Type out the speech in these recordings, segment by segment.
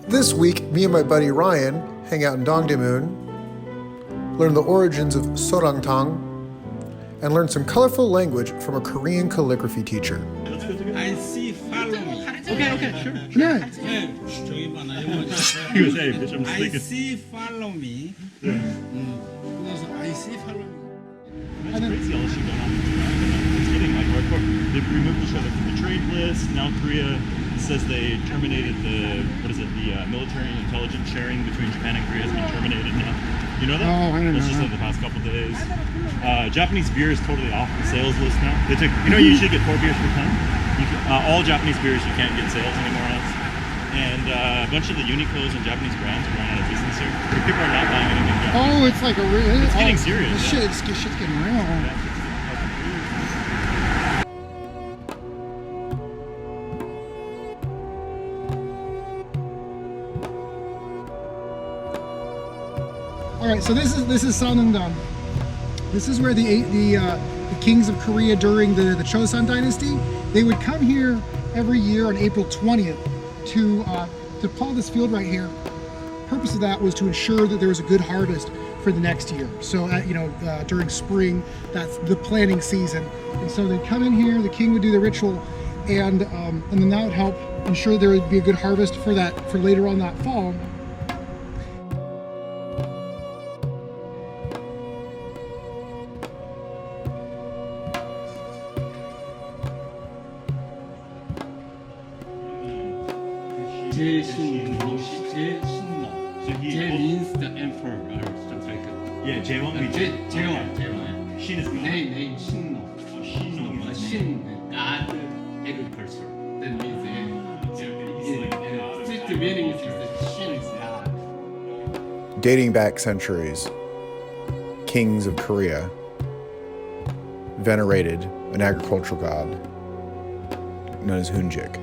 This week, me and my buddy Ryan hang out in Dongdaemun, learn the origins of Seolleongtang, and learn some colorful language from a Korean calligraphy teacher. I see, follow me. Okay, sure. 네, 저기 많아요. I I see, follow me. 그래서 I see, follow me. That's crazy all this shit going on. It's getting like hardcore. They've removed each other from the trade list. Now Korea says they terminated the military intelligence sharing between Japan and Korea has been terminated now. You know that? Oh, I didn't know That's just that. in the past couple days. Japanese beer is totally off the sales list now. They took, you know, you usually get 4 beers per ton. All Japanese beers you can't get sales anymore on. And a bunch of the Uniqlos and Japanese brands are running out of business here. People are not buying anything Japanese. Oh, it's like a real. It's getting serious, Shit's getting real. All right, so this is Seollongtang. This is where the kings of Korea during the Chosun dynasty, they would come here every year on April 20th to plow this field right here. The purpose of that was to ensure that there was a good harvest for the next year. So during spring, that's the planting season, and so they'd come in here. The king would do the ritual, and then that would help ensure there would be a good harvest for later on that fall. 제 means the emperor or stuff like that. Yeah, Jaewon. Jaewon. Shin is God. Name 신노. Shin, God, agriculture. That means the meaning is that Shin is God. Dating back centuries, kings of Korea venerated an agricultural god known as Hunjik.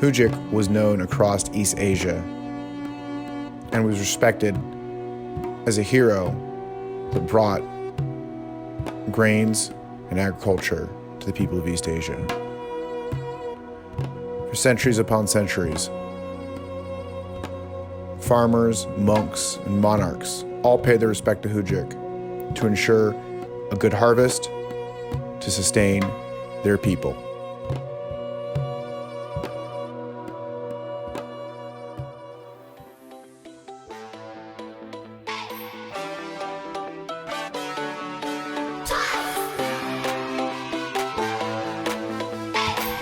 Hunjik was known across East Asia and was respected as a hero that brought grains and agriculture to the people of East Asia. For centuries upon centuries, farmers, monks, and monarchs all paid their respect to Hunjik to ensure a good harvest to sustain their people.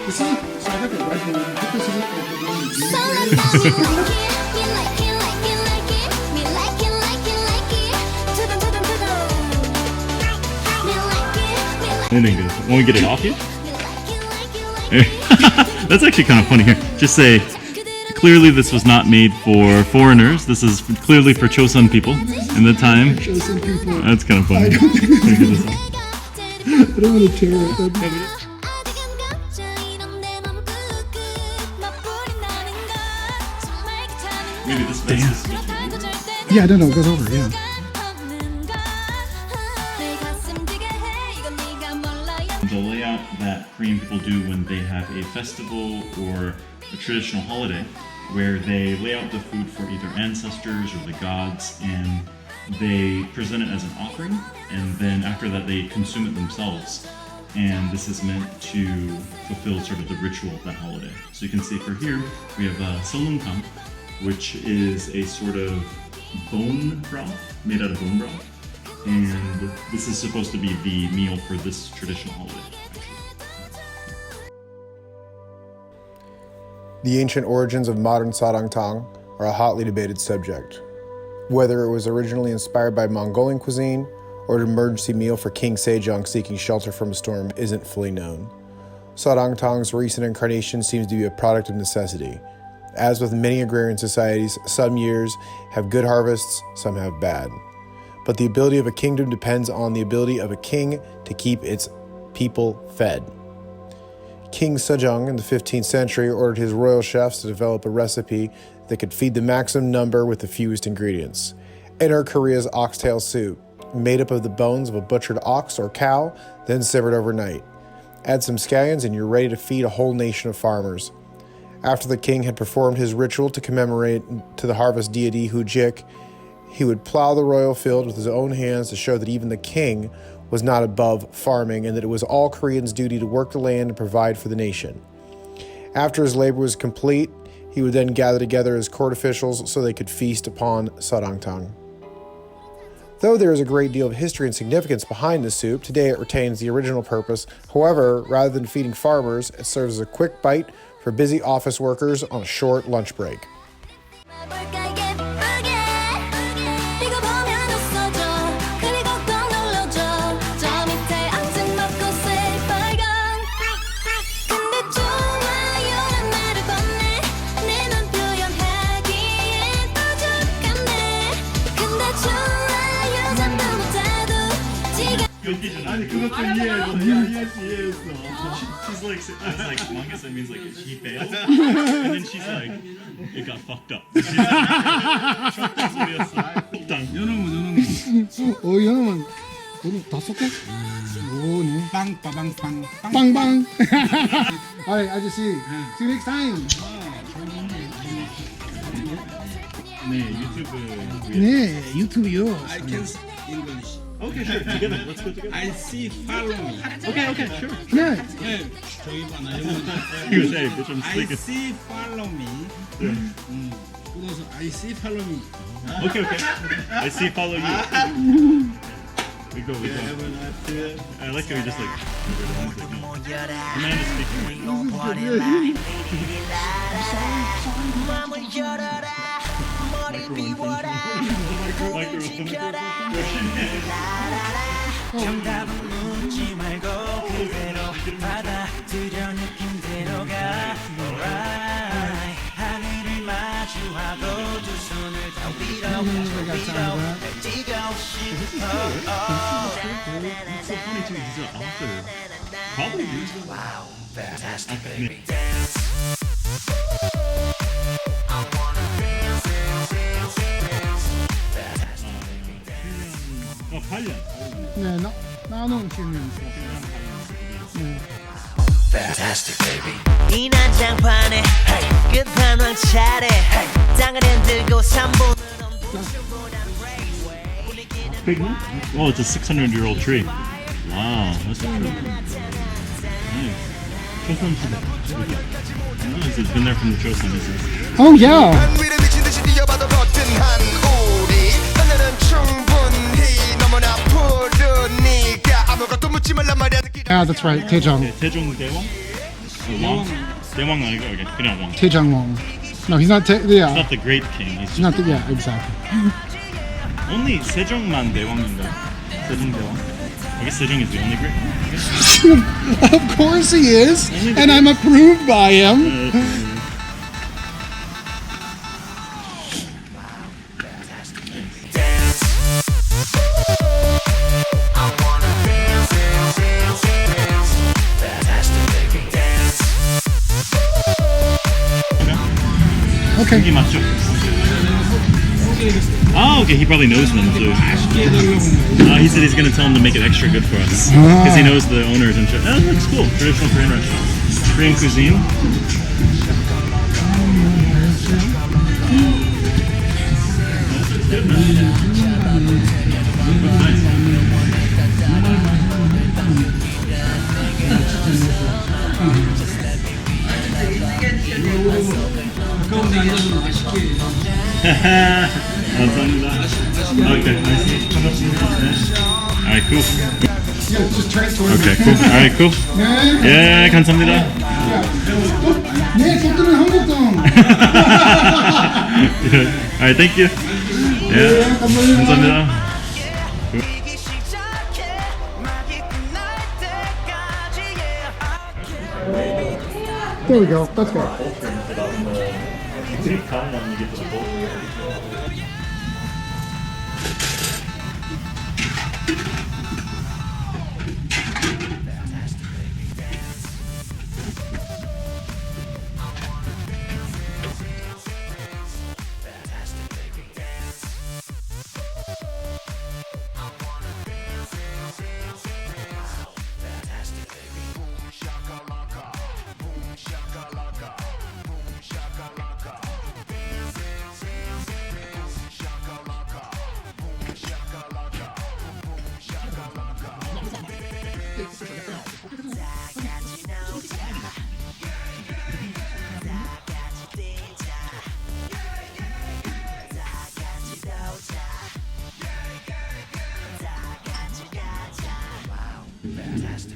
You see? So I got the red one. I put this in it. Anything good. Want to get it off you? That's actually kind of funny here. Just say, clearly this was not made for foreigners. This is clearly for Chosun people in the time. Chosun people. That's kind of funny. I don't want to tear it. Maybe this Yeah, no, it goes over, yeah. The layout that Korean people do when they have a festival or a traditional holiday, where they lay out the food for either ancestors or the gods, and they present it as an offering, and then after that they consume it themselves. And this is meant to fulfill sort of the ritual of that holiday. So you can see for here, we have Seolleongtang, which is a sort of bone broth, made out of bone broth. And this is supposed to be the meal for this traditional holiday. The ancient origins of modern Seolleongtang are a hotly debated subject. Whether it was originally inspired by Mongolian cuisine or an emergency meal for King Sejong seeking shelter from a storm isn't fully known. Seolleongtang's recent incarnation seems to be a product of necessity. As with many agrarian societies, some years have good harvests, some have bad. But the ability of a kingdom depends on the ability of a king to keep its people fed. King Sejong in the 15th century ordered his royal chefs to develop a recipe that could feed the maximum number with the fewest ingredients. Enter Korea's oxtail soup, made up of the bones of a butchered ox or cow, then simmered overnight. Add some scallions and you're ready to feed a whole nation of farmers. After the king had performed his ritual to commemorate to the harvest deity Hujik, he would plow the royal field with his own hands to show that even the king was not above farming and that it was all Koreans' duty to work the land and provide for the nation. After his labor was complete, he would then gather together his court officials so they could feast upon Seolleongtang. Though there is a great deal of history and significance behind this soup, today it retains the original purpose. However, rather than feeding farmers, it serves as a quick bite for busy office workers on a short lunch break. 아니 그것도 이해했어. 이해했어. She's like, it's like manga, so it means like he failed, and then she's like, it got fucked up. 오, 이놈은 다 섞어? 오, 네. 빵빠방빵 빵빵. Alright, 아저씨. See you next time. 네, 유튜브. 네, 유튜브요. I can speak English. Okay, sure. Together. Let's go together. I see follow me. Okay, sure. 네. 네, 저기 봐, 나 영어. He was saying, bitch, I'm I sleeping. see follow me. 그래서 I see follow me. Okay. I see, follow you. We go. I like how we just like. Amanda's speaking. 정답은 묻지 말고 그대로 받아들여 느낌대로 가 Alright 하늘을 마주하고 두 손을 다 위로 뛰고 싶어 It's so funny too. He's an author. Probably. Wow, fantastic baby 어, 8년. 네, 나는 지금 네. Fantastic baby 이 난장판에 끝판왕 차례 땅을 흔들고 3분을 Big one? Oh, it's a 600-year-old tree. Wow, that's a tree. Nice. Chosun 시대. Nice. It's been there from the Chosun. Oh yeah. 위를 미친 듯이 뛰어봐도 버튼한 우리 하늘은 충분히 너무나 푸르니까 아무것도 묻지 말란 말이야 Yeah, that's right. Taejong. 태종 대왕? 왕? 대왕 아니고 okay, 그냥 왕. Taejong Wong. No, he's not. He's Yeah, not the great king. He's he's not. Yeah, exactly. only 세종만 대왕인가? 세종 대왕. I guess Sejong is the only great one. Of course he is, and I'm approved by him. Okay. 여기 맞죠? Oh, okay. He probably knows them too. He said he's gonna tell him to make it extra good for us because he knows the owners and shit. Oh, that looks cool. Traditional Korean restaurant, Korean cuisine. 가까운데 앉아서 맛있게 감사합니다. Okay, nice. Alright, cool. Yeah, just turn it towards Okay, cool. Alright, cool. 네. 예, 감사합니다. 네, 속도는 한국동. Alright, thank you. 예, 감사합니다. There we go. That's good. 드립 다음 날 이게 또 fantastic.